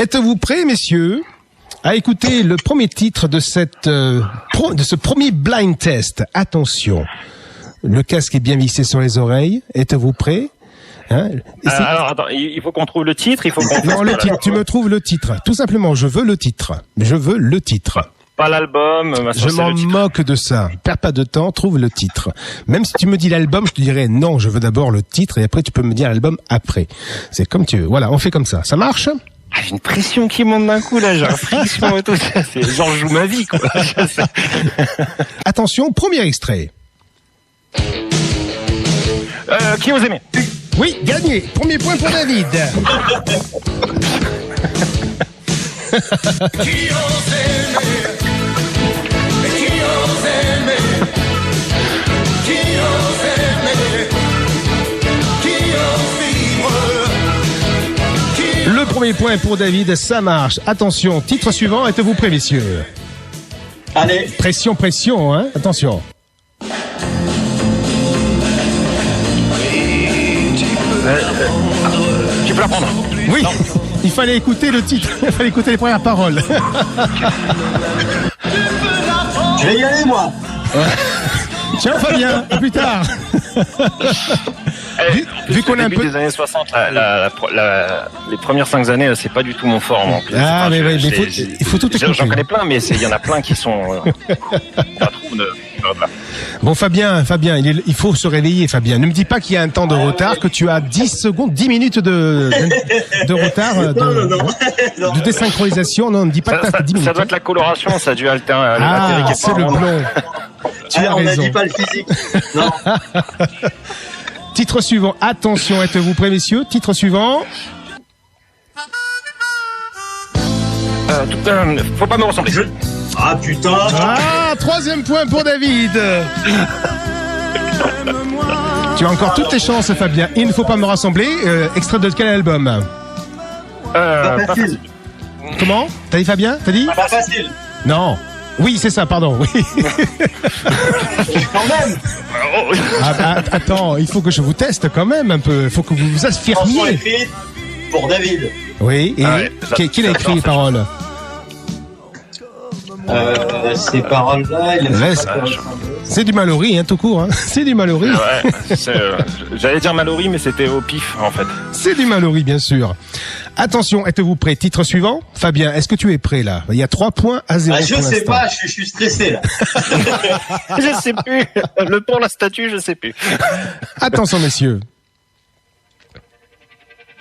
Êtes-vous prêts, messieurs, à écouter le premier titre de de ce premier blind test? Attention, le casque est bien vissé sur les oreilles. Êtes-vous prêts? Alors, attends, il faut qu'on trouve le titre, Non, le titre, tu me trouves le titre. Tout simplement, je veux le titre. Je veux le titre. Pas l'album. Je m'en moque de ça. Perds pas de temps, trouve le titre. Même si tu me dis l'album, je te dirais non, je veux d'abord le titre et après tu peux me dire l'album après. C'est comme tu veux. Voilà, on fait comme ça. Ça marche? J'ai une pression qui monte d'un coup, là, j'ai un friction et tout. C'est genre, je joue ma vie, quoi. Attention, premier extrait. Qui ose aimer? Oui, gagné. Premier point pour David. Qui ose aimer? Qui ose aimer? Qui ose aimer? Qui ose vivre? Le premier point pour David, ça marche. Attention, titre suivant, êtes-vous prêts, messieurs? Allez. Pression, pression, hein. Attention. Tu peux la prendre? Oui, il fallait écouter le titre, il fallait écouter les premières paroles. Je vais y aller, moi. Tiens, Fabien, à plus tard. Vu qu'on a un peu des années 60, les premières 5 années, c'est pas du tout mon fort. En plus. Ah, mais il faut tout écouter. J'en connais plein, mais il y en a plein qui sont pas trop de. Bon, Fabien, il faut se réveiller, Fabien. Ne me dis pas qu'il y a un temps de retard, que tu as 10 secondes, 10 minutes de retard, de désynchronisation. Non, ne me dis pas que tu as 10 minutes. Ça doit être la coloration, ça a dû altérer. C'est le blond. Tu as raison. On n'a dit pas le physique. Non. Titre suivant. Attention, êtes-vous prêts, messieurs? Titre suivant. Faut pas me ressembler. Ah putain. Ah, troisième point pour David. Tu as encore toutes tes chances, Fabien. Il ne faut pas me rassembler. Extrait de quel album? Pas facile. Comment? T'as dit, Fabien? T'as dit? Pas facile. Non. Oui, c'est ça, pardon. Oui. Quand même. Attends, il faut que je vous teste quand même un peu. Il faut que vous vous affirmiez. Écrite pour David. Oui, et qui a écrit les paroles? Ces paroles-là, c'est du Mallory, hein, tout court. Hein. C'est du Mallory. Ouais, j'allais dire Mallory, mais c'était au pif, en fait. C'est du Mallory, bien sûr. Attention, êtes-vous prêts? Titre suivant. Fabien, est-ce que tu es prêt, là? Il y a 3 points à 0. Je sais pas, je suis stressé, là. Je sais plus. Pour la statue, je sais plus. Attention, messieurs.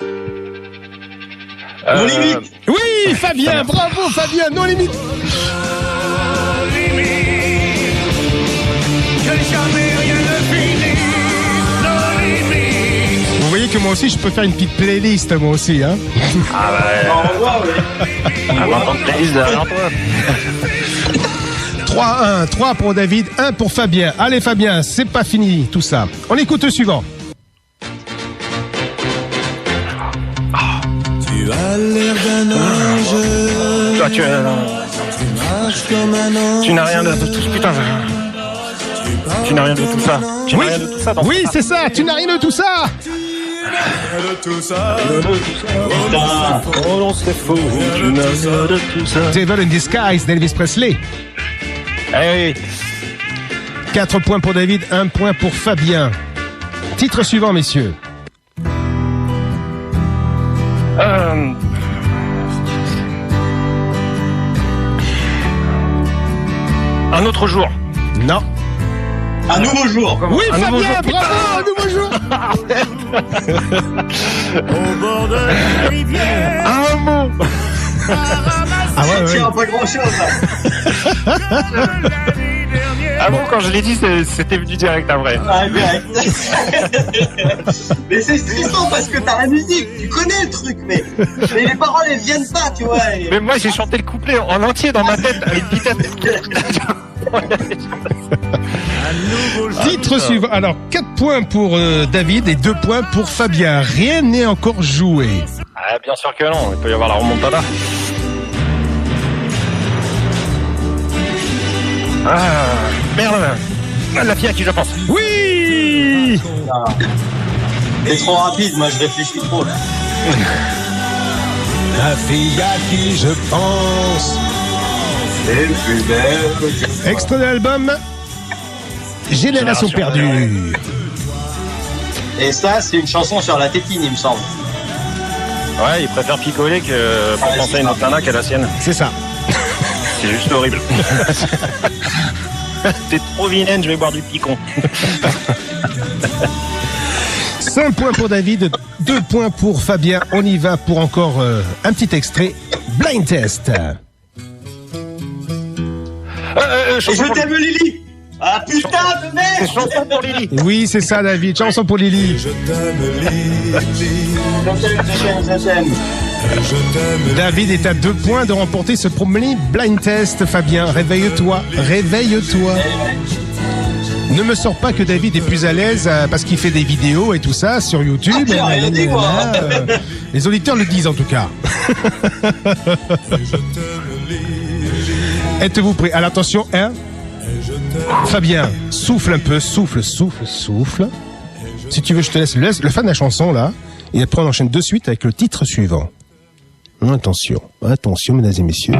Non limite. Oui, Fabien, bravo, Fabien, non limite. Vous voyez que moi aussi, je peux faire une petite playlist, moi aussi, hein. Ah ouais. On voit, oui. On va entendre playlist derrière toi. 3-1, 3 pour David, 1 pour Fabien. Allez, Fabien, c'est pas fini, tout ça. On écoute le suivant. Tu as l'air d'un ange. Toi, tu n'as rien de tout putain. Tu n'as rien de tout ça. Tu n'as rien de tout ça. Oui, c'est ça. Tu n'as rien de tout ça. De tout ça. Oh non, c'est faux. Tu n'as rien de tout ça. Devil in Disguise d'Elvis Presley. Eh oui. 4 points pour David, 1 point pour Fabien. Titre suivant, messieurs. Un autre jour. Non. Un nouveau jour. Oui, Un nouveau Fabien, jour, bravo, un nouveau jour. Au bord de la rivière. Un mot. Ah ouais, ouais. Pas grand chose, là. Ah bon, quand je l'ai dit, c'était venu direct après. Ah, direct. Mais c'est stressant parce que t'as la musique, tu connais le truc, mais les paroles elles viennent pas, tu vois. Mais moi, j'ai chanté le couplet en entier dans ma tête à une vitesse. Titre suivant. Alors, 4 points pour David et 2 points pour Fabien. Rien n'est encore joué. Ah, bien sûr que non, il peut y avoir la remontada. Ah, merde. La fille à qui je pense. Oui. C'est trop rapide, moi je réfléchis trop là. La fille à qui je pense. Et plus belle. Extrait de l'album Génération perdue. Et ça, c'est une chanson sur la tétine, il me semble. Ouais, il préfère picoler que pour penser à une autre nana qu'à la sienne. C'est ça. C'est juste horrible. T'es trop vilaine, je vais boire du picon. 5 points pour David, 2 points pour Fabien. On y va pour encore un petit extrait. Blind test. Et je t'aime, Lily. Ah putain de merde. Chanson pour Lily. Oui, c'est ça, David. Chanson pour Lily. Je t'aime, Lily. Je t'aime. Je t'aime. David est à 2 points de remporter ce premier blind test. Fabien, réveille-toi. Réveille-toi. Ne me sors pas que David est plus à l'aise parce qu'il fait des vidéos et tout ça sur YouTube. Ah, rien dit, moi. Les auditeurs le disent en tout cas. Êtes-vous prêts? Alors attention, hein? Fabien, souffle un peu, souffle. Si tu veux, je te laisse le fan de la chanson là. Et après on enchaîne de suite avec le titre suivant. Attention, mesdames et messieurs.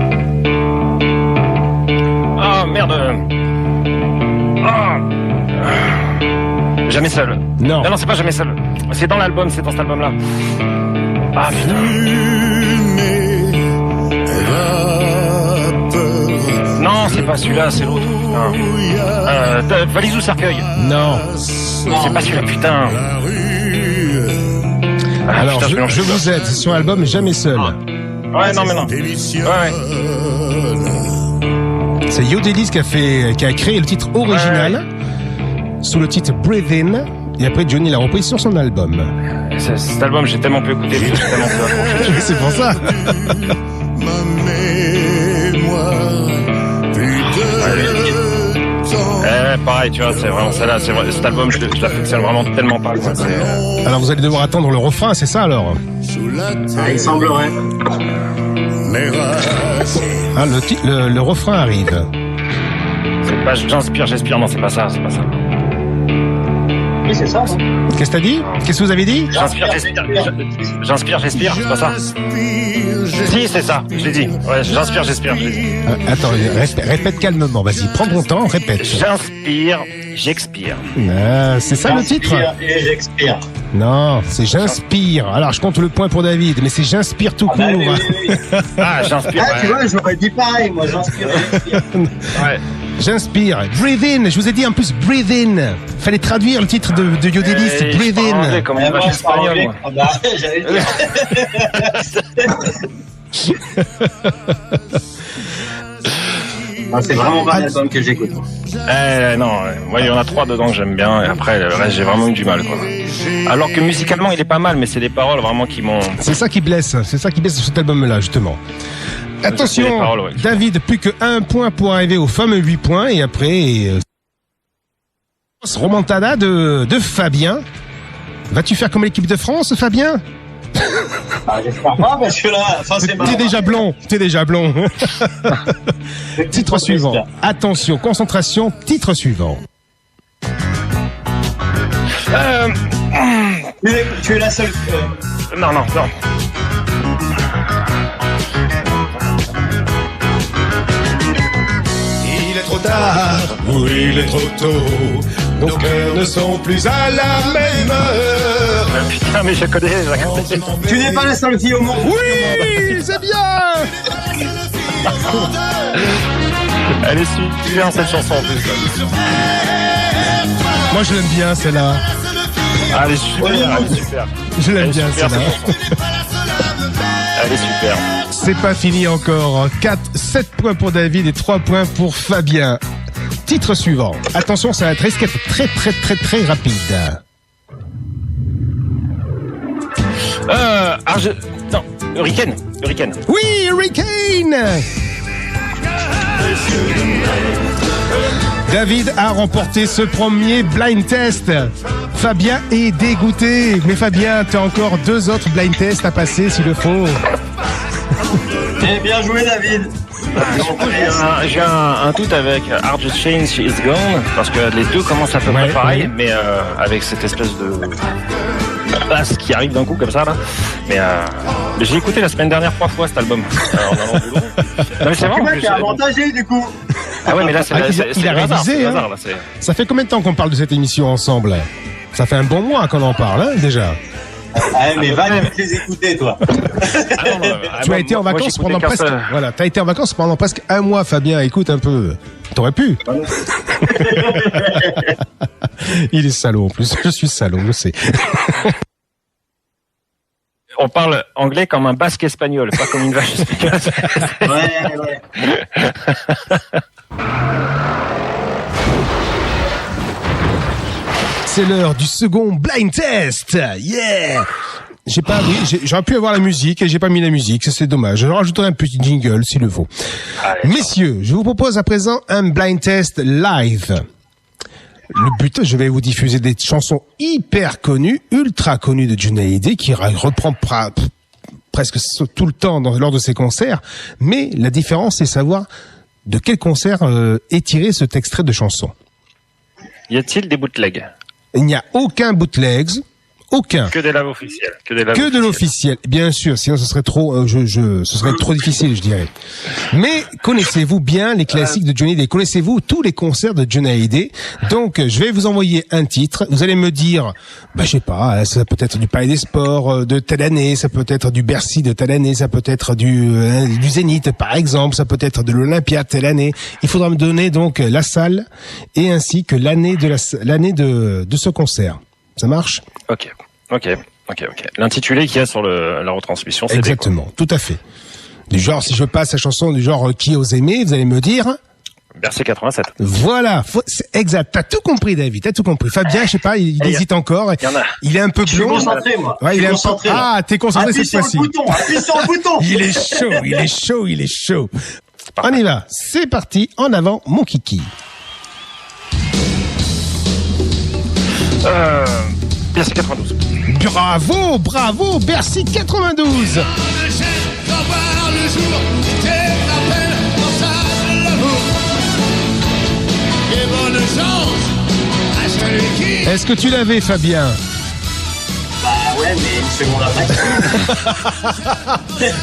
Ah merde. Ah. Jamais seul. Non. Non, c'est pas jamais seul. C'est dans l'album, c'est dans cet album-là. Ah putain. Non, c'est pas celui-là, c'est l'autre. Valise ou cercueil? Non. C'est pas celui-là, putain. Alors, putain, je vous aide, c'est sur l'album Jamais Seul. Ouais, non, mais non. Ouais. C'est Yodelis qui a créé le titre original sous le titre Breathe In. Et après, Johnny l'a repris sur son album. Cet album, j'ai tellement peu écouté, j'ai tellement peu accroché. C'est pour ça. Pareil, tu vois, c'est vraiment celle-là. Cet album, je l'affectionne vraiment tellement pas. Quoi. Alors, vous allez devoir attendre le refrain, c'est ça alors? Il semblerait. Ah, le refrain arrive. C'est pas j'inspire, j'expire. Non, c'est pas ça. Oui, c'est ça. Non Qu'est-ce que t'as dit? Qu'est-ce que vous avez dit? J'inspire, j'expire. C'est pas ça. Si, c'est ça. Je l'ai dit. Ouais, j'inspire, j'expire. Je l'ai dit. Attends, répète calmement. Vas-y, prends ton temps, répète. J'inspire, j'expire. Ah, c'est ça le titre? Et j'expire. Non, c'est j'inspire. Alors, je compte le point pour David, mais c'est j'inspire tout court. Oui. Ah, j'inspire. Ah, tu vois, j'aurais dit pareil, moi, j'inspire et j'expire. Ouais. J'inspire. Breathe in. Je vous ai dit en plus breathe in. Fallait traduire le titre de Yodelis. Breathe in. Comme une vache espagnole, moi. Ah bah, j'allais le dire. C'est vraiment pas l'album que j'écoute. Non, moi il y en a 3 dedans que j'aime bien et après le reste j'ai vraiment eu du mal quoi. Alors que musicalement il est pas mal mais c'est les paroles vraiment qui m'ont... C'est ça qui blesse sur cet album-là justement. Attention, les paroles, ouais. David, plus que 1 point pour arriver aux fameux 8 points et après remontada de Fabien. Vas-tu faire comme l'équipe de France, Fabien? Ah, j'espère pas parce que là, enfin c'est marrant. T'es déjà blond. Titre suivant. Attention, concentration, titre suivant. Tu es la seule. Non. Il est trop tard, ou il est trop tôt. Nos cœurs ne sont plus à la même heure. Putain mais je connais. Tu n'es pas la seule fille au monde. Oui, c'est bien. Elle est super cette chanson en plus. Moi je l'aime bien celle-là. Ah, elle est super. Je l'aime bien super, celle-là. Elle est super. C'est pas fini encore. 7 points pour David et 3 points pour Fabien. Titre suivant. Attention, ça va être risqué très rapide. Non, Hurricane. Oui, Hurricane. David a remporté ce premier blind test. Fabien est dégoûté. Mais Fabien, tu as encore 2 autres blind tests à passer s'il le faut. Eh bien joué, David. J'ai un doute avec Are the Chains Is Gone, parce que les deux commencent à peu près pareil, mais avec cette espèce de basse qui arrive d'un coup comme ça là. Mais j'ai écouté la semaine dernière 3 fois cet album en allant au boulot. Non mais c'est vrai. C'est qui est avantagé du coup. Ah ouais mais là c'est il a révisé. Hein. Ça fait combien de temps qu'on parle de cette émission ensemble? Ça fait un bon mois qu'on en parle hein, déjà. Ouais, mais va vite les écouter, toi. Tu as été en vacances pendant presque. Voilà, t'as été en vacances pendant presque un mois, Fabien. Écoute un peu. T'aurais pu. Il est salaud en plus. Je suis salaud, je sais. On parle anglais comme un basque espagnol, pas comme une vache espagnole. Ouais. C'est l'heure du second blind test. Yeah. J'aurais pu avoir la musique et j'ai pas mis la musique, ça c'est dommage. Je rajouterai un petit jingle s'il le faut. Messieurs, je vous propose à présent un blind test live. Le but, je vais vous diffuser des chansons hyper connues, ultra connues de Johnny Hallyday qui reprend presque tout le temps lors de ses concerts. Mais la différence, c'est savoir de quel concert est tiré cet extrait de chanson. Y a-t-il des bootlegs? Il n'y a aucun bootlegs, aucun. Que des lives officiels. Que de l'officiel, bien sûr. Sinon, ce serait trop, ce serait trop difficile, je dirais. Mais connaissez-vous bien les classiques de Johnny Hallyday? Connaissez-vous tous les concerts de Johnny Hallyday? Donc, je vais vous envoyer un titre. Vous allez me dire, je sais pas, ça peut être du Palais des Sports de telle année, ça peut être du Bercy de telle année, ça peut être du Zénith, par exemple, ça peut être de l'Olympia telle année. Il faudra me donner donc la salle et ainsi que l'année de ce concert. Ça marche? Ok. L'intitulé qu'il y a sur la retransmission, c'est exactement, tout à fait. Du genre, si je passe la chanson du genre Qui ose aimer, vous allez me dire Bercy 87. Voilà, c'est exact. T'as tout compris, David. T'as tout compris. Fabien, je sais pas, il hésite encore. Il est un peu blond. Je suis concentré, moi. Ouais, il est concentré. T'es concentré cette fois-ci. Appuie sur le bouton. Il est chaud. On y va. C'est parti. En avant, mon kiki. Bercy 92. Bravo, Bercy 92. Est-ce que tu l'avais, Fabien? Ouais, mais une seconde après.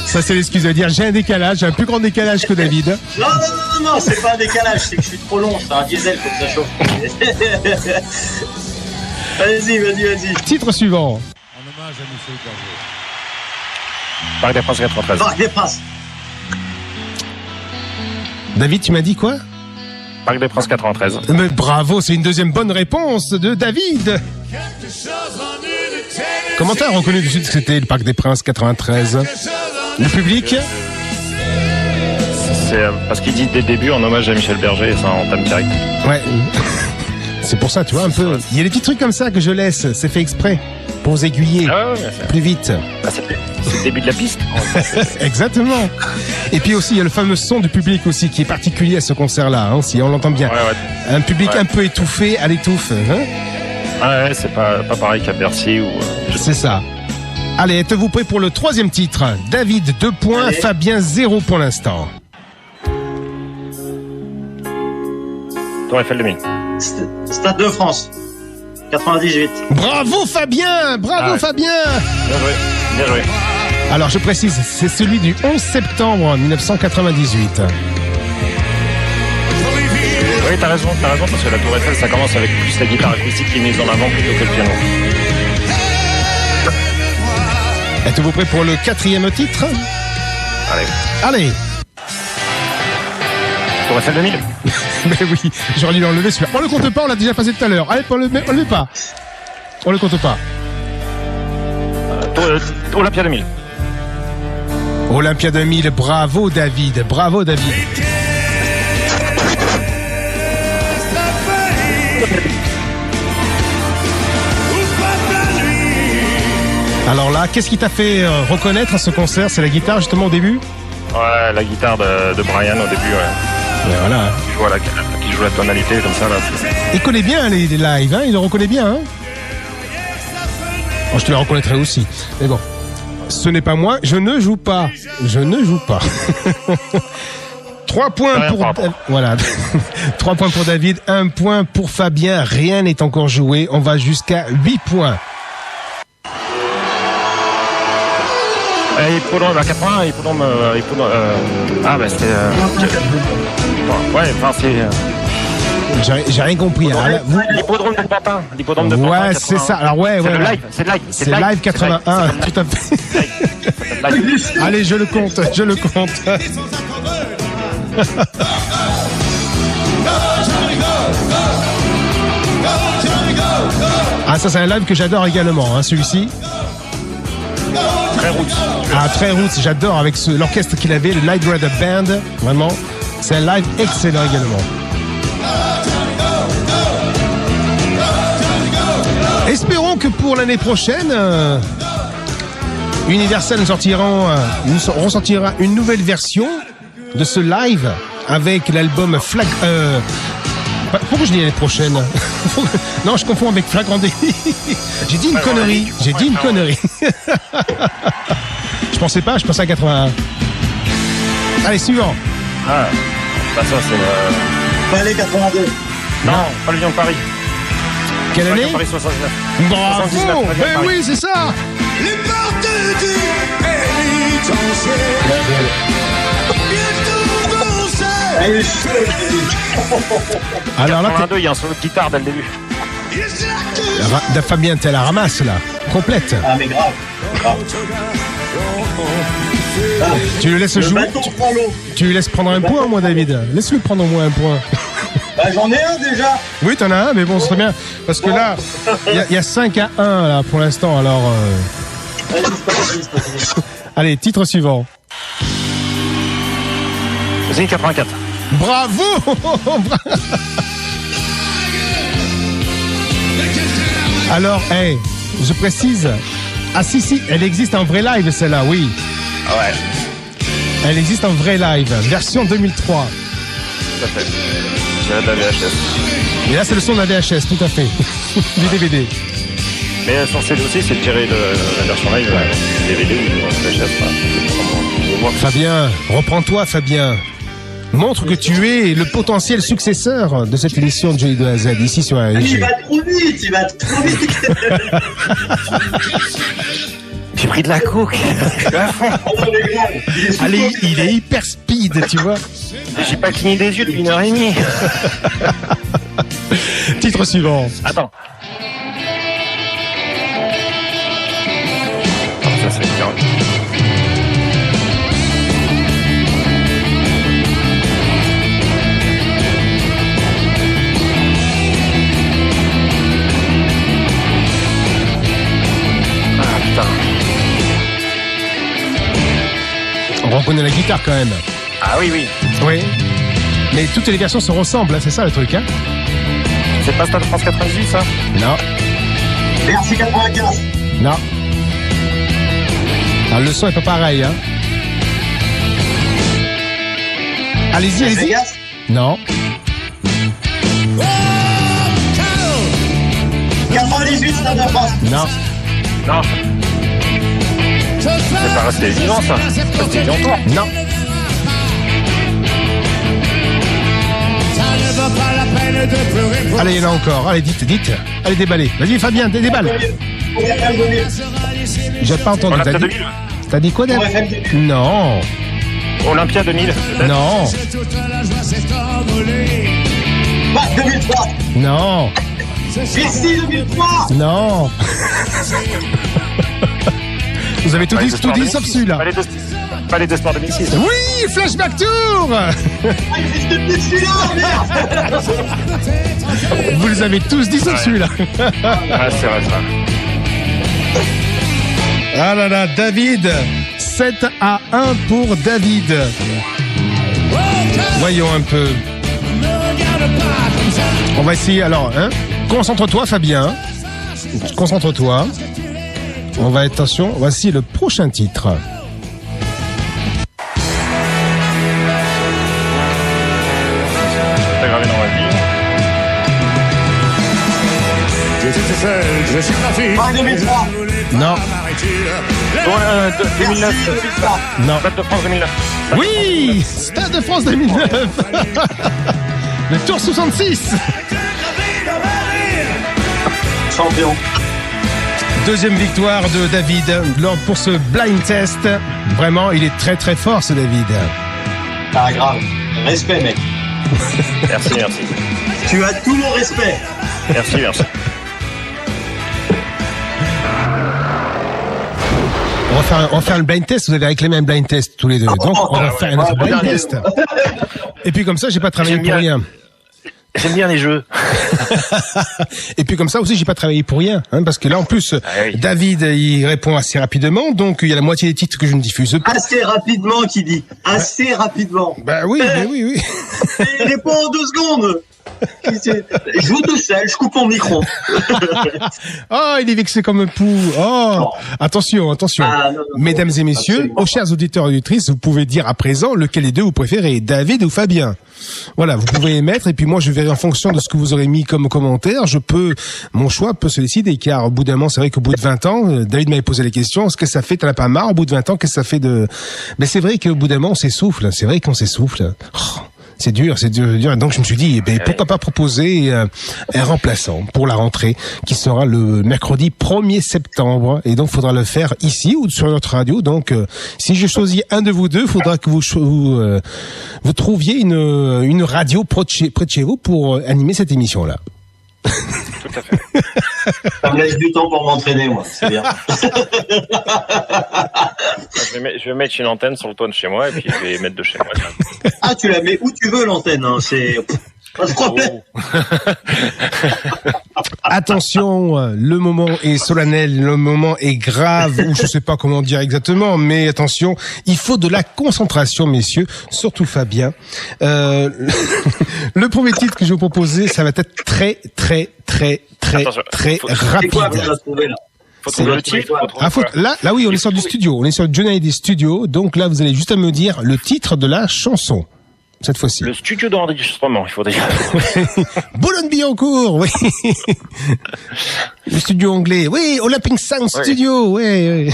Ça, c'est l'excuse de dire j'ai un décalage, un plus grand décalage que David. Non, c'est pas un décalage, c'est que je suis trop long, c'est un diesel, faut que ça chauffe. Vas-y. Titre suivant. En hommage à Michel Berger. Parc des Princes 93. Parc des Princes. David, tu m'as dit quoi? Parc des Princes 93. Mais bravo, c'est une deuxième bonne réponse de David. Comment t'as reconnu tout de suite que c'était le Parc des Princes 93? Le public? C'est parce qu'il dit dès le début en hommage à Michel Berger et ça entame direct. Ouais. C'est pour ça, tu vois, un peu. Il y a des petits trucs comme ça que je laisse, c'est fait exprès. Pour vous aiguiller plus vite. C'est le début de la piste. Exactement. Et puis aussi, il y a le fameux son du public aussi qui est particulier à ce concert-là, hein, si on l'entend bien. Un public un peu étouffé à l'étouffe. Hein. C'est pas pareil qu'à Bercy ou. C'est ça. Allez, êtes-vous prêts pour le troisième titre? David 2 points, allez. Fabien 0 pour l'instant. Tour Eiffel 2000. Stade de France. 98. Bravo Fabien. Fabien. Bien joué. Alors je précise, c'est celui du 11 septembre 1998. Oui, t'as raison, parce que la Tour Eiffel, ça commence avec plus la guitare acoustique qui est mise en avant plutôt que le piano. Êtes-vous prêts pour le quatrième titre? Allez. Tour Eiffel 2000. Mais oui, j'aurais dû l'enlever celui-là. On le compte pas, on l'a déjà passé tout à l'heure. Allez, on le met pas. On le compte pas. Olympia 2000. Olympia 2000, bravo David. Alors là, qu'est-ce qui t'a fait reconnaître à ce concert? C'est la guitare justement au début? Ouais, la guitare de Brian au début, Mais voilà. Qui joue la tonalité comme ça là. Il connaît bien les lives, hein, il le reconnaît bien. Hein. Je te le reconnaîtrai aussi. Mais bon, ce n'est pas moi, je ne joue pas. 3 points pour voilà. 3 points pour David, 1 point pour Fabien. Rien n'est encore joué. On va jusqu'à 8 points. Hippodrome à 80, Hippodrome, c'était... ouais, enfin c'est... J'ai rien compris. Hein. L'hippodrome de Pantin. L'hippodrome de Pantin. Ouais, c'est ça. Alors ouais. C'est live. C'est live 81, tout à fait. Allez, je le compte. Ah, ça c'est un live que j'adore également, hein, celui-ci. Très roots. Ah, très roots, j'adore avec l'orchestre qu'il avait, le Light Rider Band, vraiment. C'est un live excellent également. Espérons que pour l'année prochaine, Universal nous ressortira une nouvelle version de ce live avec l'album Flag. Pourquoi je dis l'année prochaine? Non, je confonds avec Flagrant Délit. J'ai dit une connerie. Je pensais à 81. Allez, suivant. Ah, bah ça c'est Palais 82. Non, pas le Lion de Paris. Quelle année? Paris 79. Bravo. 79, Mais oui, c'est ça. Les portes du pénitencier. Allez, chaud. Alors là, 82, il y a un solo de guitare dès le début. Fabien, t'es à la ramasse là, complète. Ah mais grave. Tu le laisses Le jouer. bâton prend l'eau. Tu lui laisses prendre un point, moi, David. Laisse-lui prendre au moins un point. Bah j'en ai un déjà. Oui, t'en as un, mais bon, ce serait bien. Parce que là, il y a 5 à 1 là, pour l'instant. Alors, allez, titre suivant. C'est 84. Bravo. Alors, je précise. Ah si, elle existe en vrai live, celle-là, oui. Ouais. Elle existe en vrai live, version 2003. Tout à fait. J'ai de la VHS. Et là, c'est le son de la VHS, tout à fait. Du DVD. Mais sur CD aussi, c'est tiré de la version live, DVD ou VHS. Fabien, reprends-toi, Fabien. Montre que tu es le potentiel successeur de cette émission de Johnny de A à Z, ici sur AEG. Il va trop vite. J'ai pris de la coke. Allez, il est hyper speed, tu vois. J'ai pas cligné des yeux depuis 1h30. Titre suivant. Attends. Ça, c'est bien. On reconnaît la guitare quand même. Ah oui. Oui. Mais toutes les versions se ressemblent, hein, c'est ça le truc, hein? C'est pas Stade France 98, ça? Non. Merci 95. Non. Alors, le son est pas pareil, hein? Allez-y. Vegas. Non. 98, Stade de France. Non. C'est pas resté vivant, ça. Resté vivant, toi. Non. Allez, il y en a encore. Allez, dites. Allez, déballez. Vas-y, Fabien, déballe. J'ai pas entendu. Olympia 2000. T'as dit quoi, David? Non. Olympia 2000. Non. 2003. Non. Merci 2003. Non. Vous avez tout dit sauf celui-là. Palais de Sport 2006. Oui, Flashback Tour. Ah, il existe plus celui-là, merde. Vous les avez tous dit sauf celui-là. Ah, c'est vrai, ça. Ah là là, David. 7 à 1 pour David. Voyons un peu. On va essayer alors, hein. Concentre-toi, Fabien. Concentre-toi. On va, attention, voici le prochain titre. C'est gravé dans ma vie. je suis ma fille. En 2003. Non. 2009. Non. Stade de France 2009. Oui, Stade de France 2009. Le Tour 66. Champion. Deuxième victoire de David pour ce blind test. Vraiment, il est très très fort ce David. Ah, grave. Respect, mec. Merci. Tu as tout mon respect. Merci. On va faire un blind test. Vous avez réclamé un blind test tous les deux. Donc, on va faire un autre blind test. Et puis comme ça, j'ai pas travaillé pour rien. J'aime bien les jeux. Et puis comme ça aussi, j'ai pas travaillé pour rien, hein, parce que là en plus, oui. David il répond assez rapidement, donc il y a la moitié des titres que je ne diffuse pas. Assez rapidement, qui dit. Assez rapidement. Bah oui, oui. Il répond en 2 secondes. Je joue tout seul, je coupe mon micro. Oh, il est vexé comme un pou. Oh, Non. attention. Ah, non, Mesdames et messieurs, absolument aux chers auditeurs et auditrices, vous pouvez dire à présent lequel des deux vous préférez, David ou Fabien. Voilà, vous pouvez émettre et puis moi je verrai en fonction de ce que vous aurez mis comme commentaire, mon choix peut se décider, car au bout d'un moment, c'est vrai qu'au bout de 20 ans, David m'avait posé la question, est-ce que ça fait, t'en as pas marre au bout de 20 ans, qu'est-ce que ça fait mais c'est vrai qu'au bout d'un moment on s'essouffle, Oh. C'est dur. Donc je me suis dit, pourquoi pas proposer un remplaçant pour la rentrée qui sera le mercredi 1er septembre. Et donc il faudra le faire ici ou sur notre radio. Donc si je choisis un de vous deux, il faudra que vous trouviez une radio près de chez vous pour animer cette émission-là. Tout à fait. Ça me laisse du temps pour m'entraîner, moi. C'est bien. Je vais mettre une antenne sur le toit de chez moi et puis je vais mettre de chez moi. Ah, tu la mets où tu veux, l'antenne, hein. C'est pas de problème. Attention, le moment est solennel, le moment est grave, ou je sais pas comment dire exactement, mais attention, il faut de la concentration, messieurs, surtout Fabien. Le premier titre que je vais vous proposer, ça va être très Attention, C'est quoi rapide. qu'on a trouvé, là? Faut trouver le titre. Là oui, on est sur du studio, on est sur Johnny des studios, donc là vous allez juste à me dire le titre de la chanson. Cette fois-ci. Le studio d'enregistrement, il faut déjà. Boulogne-Billancourt, oui. Le studio anglais, oui. Olympic Sound Studio, oui.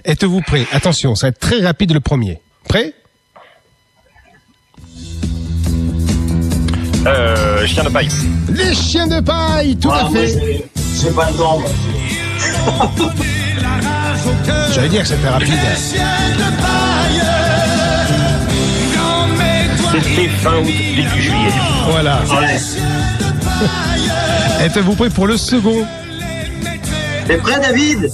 Êtes-vous prêts? Attention, ça va être très rapide le premier. Prêt? Chien de paille. Les chiens de paille, tout à fait. J'ai pas le temps, moi. J'allais dire que c'était rapide. C'était fin août, début juillet. Voilà. Ouais. Êtes-vous prêts pour le second? T'es prêt, David?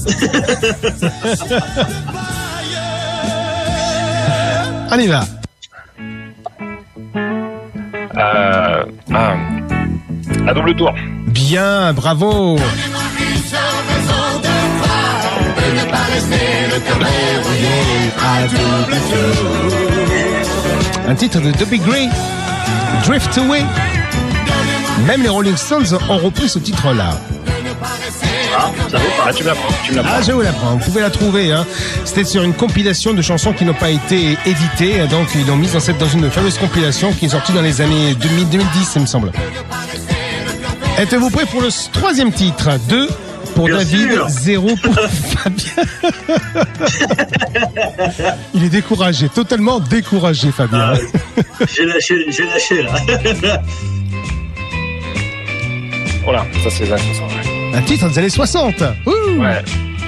On y va. À double tour. Bien, bravo. Un titre de Dobby Gray, Drift Away. Même les Rolling Stones ont repris ce titre-là. Ah, ça vaut pas. Ah, tu me l'apprends. Ah, je vous l'apprends. Vous pouvez la trouver. Hein. C'était sur une compilation de chansons qui n'ont pas été éditées. Donc, ils l'ont mise dans une fameuse compilation qui est sortie dans les années 2010, il me semble. Êtes-vous prêts pour le troisième titre? 2 pour Bien David, sûr. 0 pour Fabien. Il est découragé, totalement découragé, Fabien. J'ai lâché, là. Voilà, ça c'est les années 60. Un titre des années 60. Ouh, Ouais.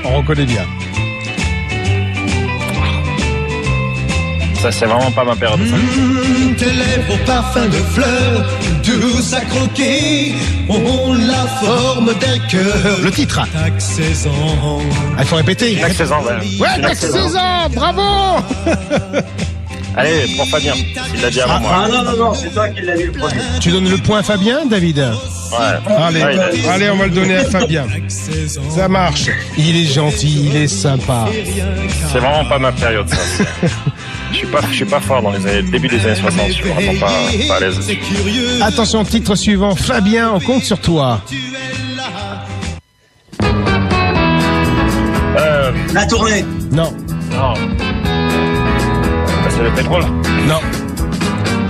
on reconnaît bien. Ça c'est vraiment pas ma période. Tes lèvres au parfum de fleurs, douce à croquer, ont la forme d'un cœur. Le titre. Chaque saison. Ah, il faut répéter. Chaque saison, ouais. Ouais, Max Saison, bravo. Allez, pour Fabien, il l'a dit avant moi. Ah non, c'est toi qui l'as vu le premier. Tu donnes le point à Fabien, David? Ouais. Allez, Ouais, il a dit. allez, on va le donner à Fabien. Ça marche. Il est gentil, il est sympa. C'est vraiment pas ma période, ça. Je suis pas fort dans les années, début des années 60. Je suis vraiment pas à l'aise. C'est curieux. Attention, titre suivant. Fabien, on compte sur toi. La tournée. Non, Non. Bah, c'est le pétrole. non.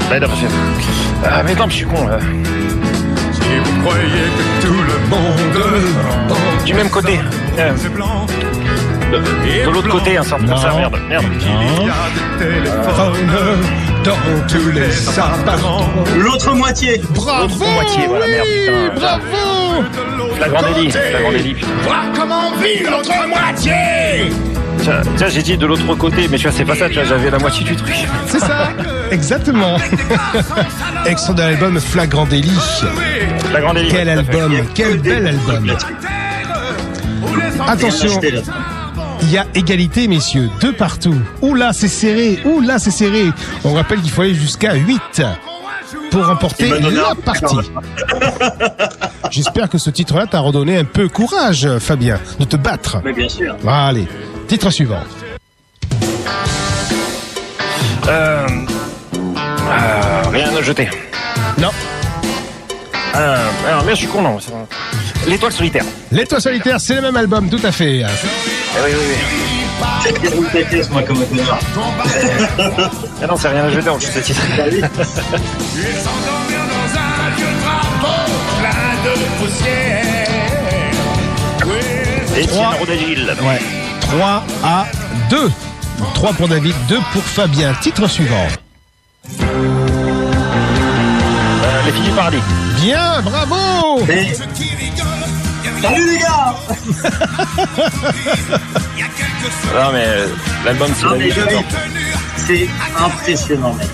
Là, il a passé. Mais non, je suis con. Et vous croyez que tout le monde Du même côté. De l'autre côté, un sort comme ça, merde. il y a des téléphones dans tous les appartements. L'autre moitié. Bravo. L'autre moitié, voilà, merde, putain. Bravo. La grande Ellie, putain. Voir comment vit l'autre moitié. Tiens, j'ai dit de l'autre côté, mais tu vois, c'est pas ça, tu vois, j'avais la moitié du truc. C'est ça, exactement. Extrait de l'album Flagrant délit. La grande Ellie. Quel album, quel bel album. Attention, il y a égalité, messieurs, 2 partout. Ouh là, c'est serré, c'est serré. On rappelle qu'il faut aller jusqu'à 8 pour remporter la partie. J'espère que ce titre-là t'a redonné un peu courage, Fabien, de te battre. Mais bien sûr. Allez, titre suivant. Rien à jeter. Non. Alors, mais je suis con, non. L'étoile solitaire. L'étoile solitaire, c'est le même album, tout à fait. Oui. J'ai déroulé ta caisse, moi, comme un connard. Ah non, c'est rien à jeter en plus, ce titre. Et 3 d'Agile. Ouais. 3-2. 3 pour David, 2 pour Fabien. Titre suivant. Les filles du paradis. Bien, bravo. Et... Salut les gars. Non mais l'album c'est Non mais c'est impressionnant, mec.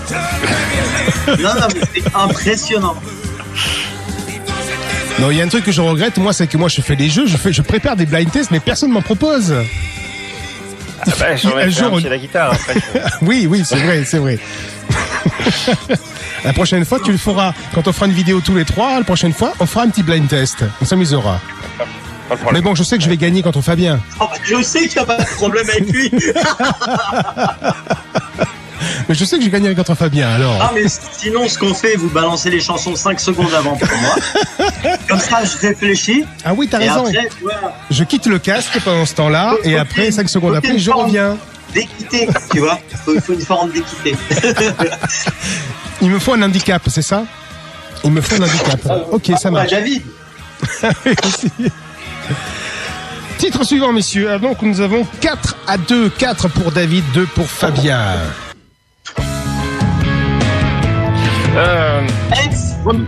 Non mais c'est impressionnant. Non, il y a un truc que je regrette, moi, c'est que moi je fais des jeux, je prépare des blind tests, mais personne ne m'en propose. J'aurais fait un pied à la guitare après. Oui, c'est vrai. La prochaine fois, tu le feras. Quand on fera une vidéo tous les 3, la prochaine fois, on fera un petit blind test. On s'amusera. Mais bon, je sais que je vais gagner contre Fabien. Oh, je sais qu'il n'y a pas de problème avec lui. Mais je sais que j'ai gagné contre Fabien, alors. Ah, mais sinon, ce qu'on fait, vous balancez les chansons 5 secondes avant pour moi. Comme ça, je réfléchis. Ah oui, t'as raison. Après, voilà. Je quitte le casque pendant ce temps-là, et après, 5 secondes après, je reviens. D'équité, tu vois. Il faut une forme d'équité. Il me faut un handicap, c'est ça? Il me faut un handicap. Ok, ça marche. David. Titre suivant, messieurs. Ah, donc, nous avons 4-2. 4 pour David, 2 pour Fabien.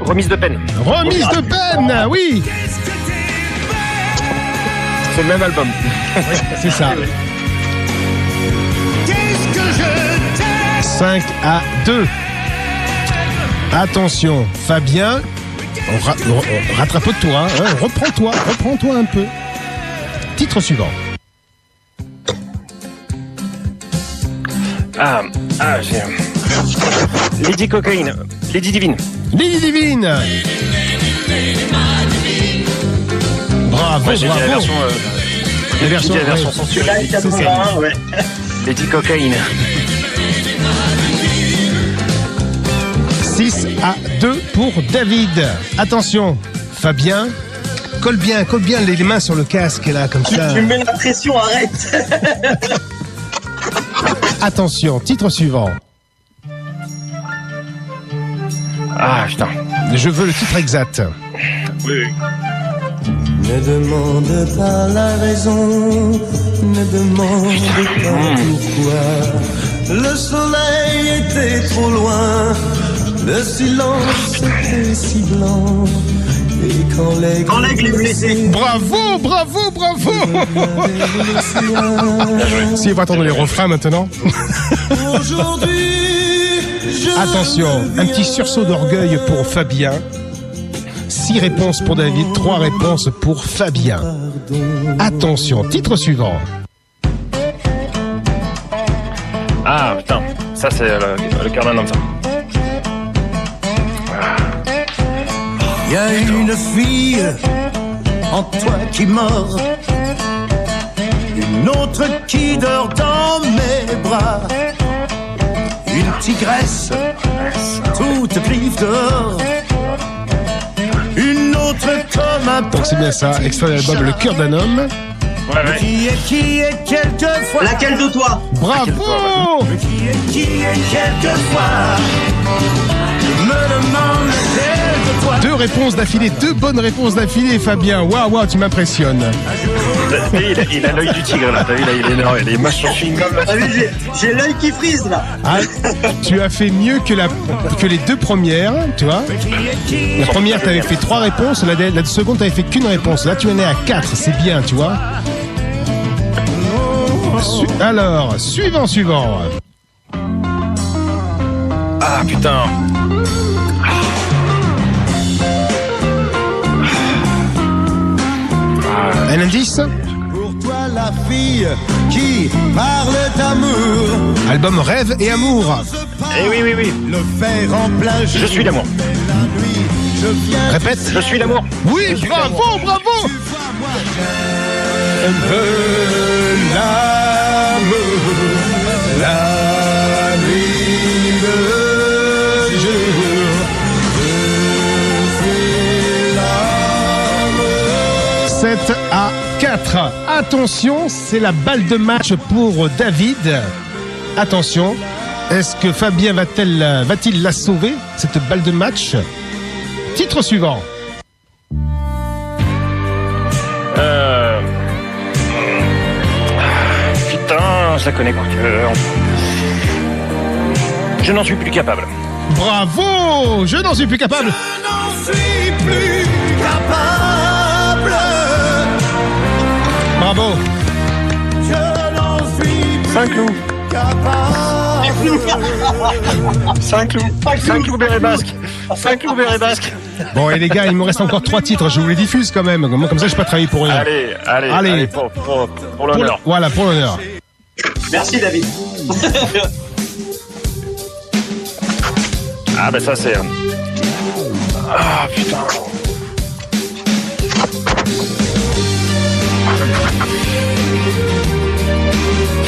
Remise de peine. Remise de peine, oui. C'est le même album. Oui, c'est ça. 5-2. Attention, Fabien, rattrape-toi, hein, reprends-toi un peu. Titre suivant. J'ai... Lady Cocaine. Lady Divine. Lady Divine. Bravo, Ouais, j'ai bravo. dit la version sensuelle. C'est ça. Ouais. Lady Cocaine. 6-2 pour David. Attention, Fabien, colle bien les mains sur le casque là, comme ça. Tu me mets la pression, arrête. Attention, titre suivant. Ah putain. Je veux le titre exact. Oui. Ne demande pas la raison, ne demande pas pourquoi. Le soleil était trop loin, le silence était si blanc. Et quand l'aigle est blessé. Bravo. Si, on va attendre les refrains maintenant. Aujourd'hui, Attention, un petit sursaut d'orgueil pour Fabien. 6 réponses pour David, 3 réponses pour Fabien. Attention, titre suivant. Ah putain. Ça c'est le cœur d'un homme, ça. il y a une fille en toi qui mord, une autre qui dort dans mes bras, une tigresse toute vive dehors, une autre comme un Donc c'est bien ça, extrait de l'album Le Cœur d'un homme. Ouais. qui est quelquefois. Laquelle de toi? Bravo. Qui est quelquefois. Je me demande 2 réponses d'affilée, 2 bonnes réponses d'affilée, Fabien. Waouh, tu m'impressionnes. Il a l'œil du tigre là, t'as vu là, il est énorme, il est mâche sur chewing-gum. T'as vu, j'ai l'œil qui frise là. Ah, tu as fait mieux que les 2 premières, tu vois. La première, tu avais fait 3 réponses, la seconde, tu avais fait qu'une réponse. Là, tu en es à 4, c'est bien, tu vois. Alors, suivant. Ah putain. Un indice? Pour toi la fille qui parle d'amour. Album Rêve et Amour. Eh oui. Le faire en plein jour. Je suis l'amour. La nuit, je viens. Répète. Je suis l'amour. Oui, bravo. Elle veut l'amour. La nuit, le jour. Je suis l'amour. 7 à 4. Attention, c'est la balle de match pour David. Attention, est-ce que Fabien va-t-il la sauver, cette balle de match? Titre suivant. Putain, je la connais par cœur. Je n'en suis plus capable. Bravo! Je n'en suis plus capable. Je n'en suis plus capable. Bravo. Je n'en suis plus Saint-Cloud. capable. Saint-Cloud béret basque. Saint-Cloud béret basque. Bon, et les gars, il me reste encore 3 titres. Je vous les diffuse quand même. Comme ça, je n'ai pas travaillé pour rien. Allez, pour l'honneur. Voilà, pour l'honneur. Merci David. Ah bah ça c'est... Ah putain.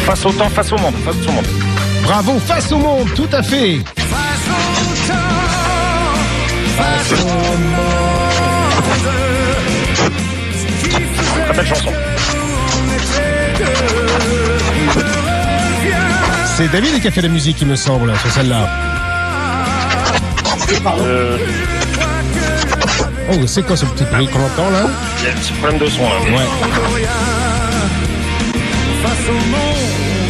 Face au temps, face au monde. Bravo, face au monde, tout à fait. Très belle chanson. C'est David qui a fait la musique, il me semble, sur celle-là. Oh, c'est quoi ce petit bruit qu'on entend là? Il y a un petit problème de son là. Ouais.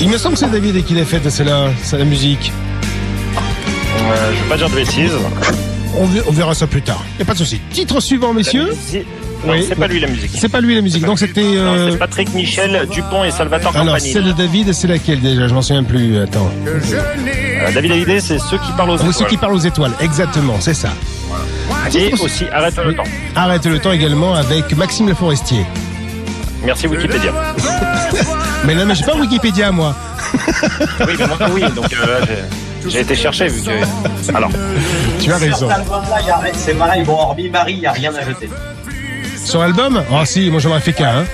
Il me semble que c'est David qui l'a fait celle-là, c'est la musique. Je vais pas dire de bêtises. On verra ça plus tard. Y a pas de souci. Titre suivant, messieurs. Non, Oui. c'est pas lui la musique. C'est pas lui la musique. Donc c'était. Non, c'est Patrick Michel, Dupont et Salvatore Alors Campanile. celle de David, c'est laquelle déjà? Je m'en souviens plus. Attends. David Hallyday, c'est ceux qui parlent aux étoiles. Ceux qui parlent aux étoiles. Exactement, c'est ça. Et aussi Arrête le temps. Arrête le temps également avec Maxime Le Forestier. Merci Wikipédia. Mais non, mais j'ai pas Wikipédia moi. Oui, mais moi oui, donc j'ai été chercher vu que... Alors, Tu as Sur raison. cet album-là, c'est pareil. Bon, hormis Marie, il n'y a rien à jeter. Sur l'album? Ah si, moi j'en aurais fait qu'un. Hein.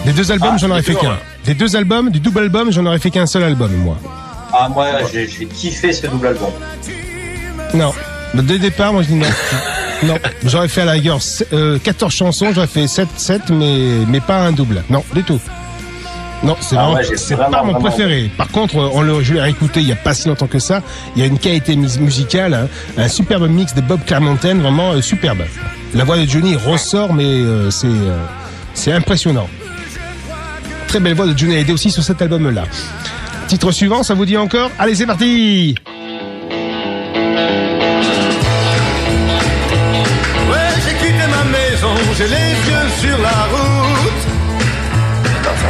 Des 2 albums, j'en aurais fait qu'un. Des 2 albums, du double album, j'en aurais fait qu'un seul album, moi. Ah, moi, j'ai kiffé ce double album. Non. Dès le départ, moi je dis non. Non. J'aurais fait à la rigueur 14 chansons, j'aurais fait 7, mais pas un double. Non, du tout. Non, c'est Ah vraiment, ouais, j'ai c'est vraiment, pas mon vraiment- préféré. Par contre, je l'ai réécouté il y a pas si longtemps que ça. Il y a une qualité musicale, hein, un superbe mix de Bob Clearmountain, vraiment superbe. La voix de Johnny ressort, mais c'est impressionnant. Très belle voix de Johnny Hallyday aussi sur cet album-là. Titre suivant, ça vous dit encore? Allez, c'est parti! Ouais, j'ai quitté ma maison, j'ai les yeux sur la route.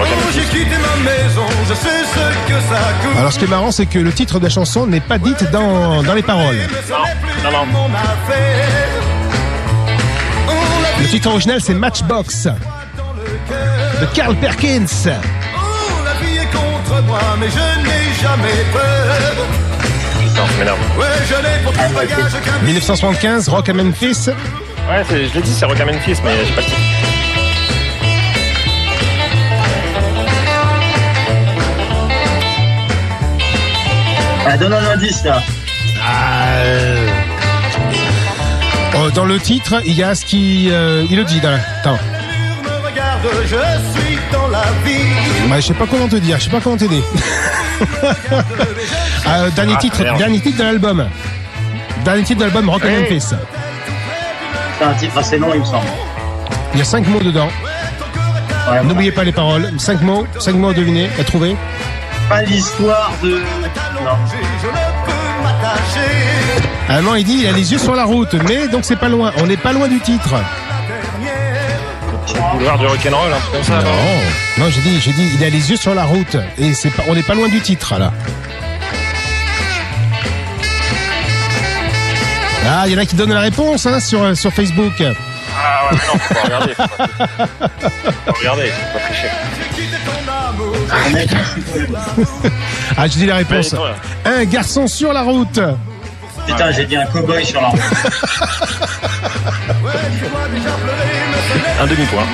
Oh, j'ai quitté ma maison, je sais ce que ça coûte. Alors, ce qui est marrant, c'est que le titre de la chanson n'est pas dite dans les paroles. non. Mon affaire. On l'a Le titre original, c'est Matchbox de Carl Perkins. Oh, la vie est contre moi, mais je n'ai jamais peur. Non, ça m'énerve. Ouais, je n'ai pour tout bagage qu'un 1975, Rock à Memphis. Ouais, je l'ai dit, c'est Rock and Memphis, mais j'ai pas le titre. Ah, donne un indice là. Dans le titre, il y a ce qui... il le dit, là. Attends. me regarde, je suis dans la vie. Bah, je sais pas comment te dire, je sais pas comment t'aider. Dernier titre merde. de l'album. Dernier titre de l'album Rock and Ouais. Memphis. C'est un titre assez long, il me semble. Il y a 5 mots dedans. Ouais, N'oubliez pas les paroles. 5 mots à deviner, à trouver. pas l'histoire de... Non. À un moment, il dit il a les yeux sur la route, mais donc c'est pas loin. On n'est pas loin du titre. Le boulevard du rock'n'roll, un truc comme ça. Non, j'ai dit il a les yeux sur la route et c'est pas, on n'est pas loin du titre là. Ah, il y en a qui donnent la réponse hein, sur Facebook. Ah ouais, mais non, faut pas regarder. Faut regarder, faut pas tricher. Ah, je dis la réponse. Un garçon sur la route. Putain, j'ai dit un cow-boy sur la route. Un demi-point.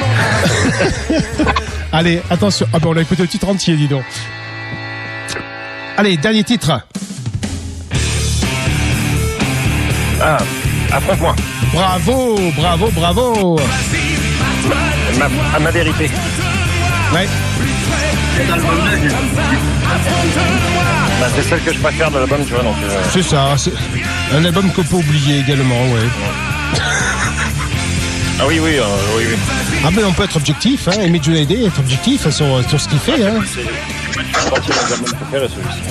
Allez, attention. Ah ben on a écouté le titre entier, dis donc. Allez, dernier titre. Ah, affronte-moi. Bravo. À ma vérité. Ouais. Cet album-là, j'ai... Bah, c'est celle que je préfère de l'album, tu vois, donc... C'est ça, c'est un album qu'on peut oublier également, ouais. Ah oui. Ah ben on peut être objectif, hein, aimer Johnny Hallyday, être objectif sur ce qu'il fait, hein. C'est partie de mes albums préférés, celui-ci.